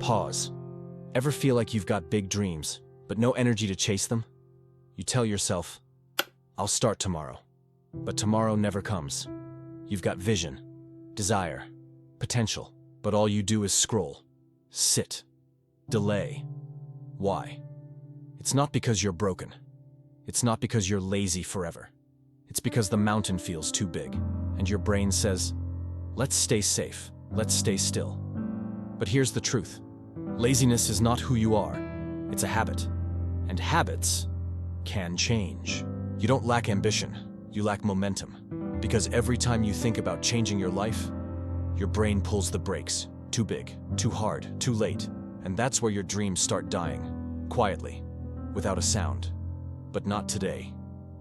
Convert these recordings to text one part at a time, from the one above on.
Pause. Ever feel like you've got big dreams, but no energy to chase them? You tell yourself, I'll start tomorrow. But tomorrow never comes. You've got vision, desire, potential, but all you do is scroll, sit, delay. Why? It's not because you're broken. It's not because you're lazy forever. It's because the mountain feels too big, and your brain says, let's stay safe, let's stay still. But here's the truth. Laziness is not who you are. It's a habit. And habits can change. You don't lack ambition, you lack momentum. Because every time you think about changing your life, your brain pulls the brakes. Too big, too hard, too late. And that's where your dreams start dying. Quietly, without a sound. But not today.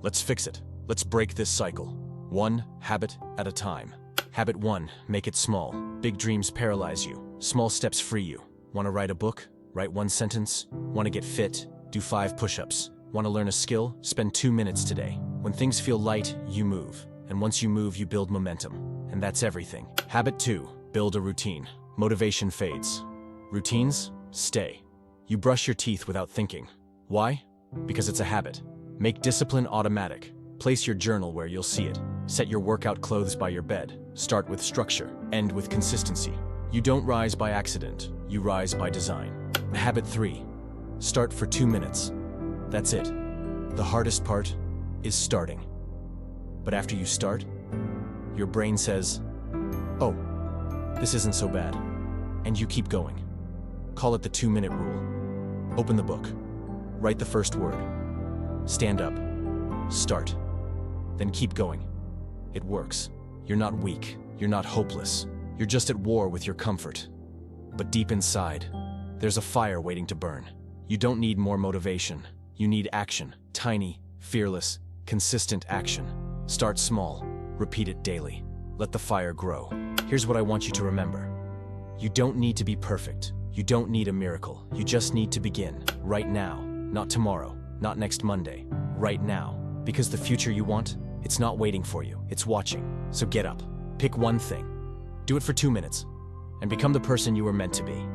Let's fix it. Let's break this cycle. One habit at a time. Habit 1, make it small. Big dreams paralyze you. Small steps free you. Want to write a book? Write 1 sentence. Want to get fit? Do 5 push-ups. Want to learn a skill? Spend 2 minutes today. When things feel light, you move. And once you move, you build momentum. And that's everything. Habit 2, build a routine. Motivation fades. Routines stay. You brush your teeth without thinking. Why? Because it's a habit. Make discipline automatic. Place your journal where you'll see it. Set your workout clothes by your bed. Start with structure. End with consistency. You don't rise by accident. You rise by design. Habit 3. Start for 2 minutes. That's it. The hardest part is starting. But after you start, your brain says, oh, this isn't so bad. And you keep going. Call it the 2-minute rule. Open the book. Write the first word. Stand up. Start. Then keep going. It works. You're not weak. You're not hopeless. You're just at war with your comfort. But deep inside, there's a fire waiting to burn. You don't need more motivation. You need action. Tiny, fearless, consistent action. Start small. Repeat it daily. Let the fire grow. Here's what I want you to remember. You don't need to be perfect. You don't need a miracle. You just need to begin. Right now. Not tomorrow. Not next Monday. Right now. Because the future you want, it's not waiting for you. It's watching. So get up. Pick one thing. Do it for 2 minutes. And become the person you were meant to be.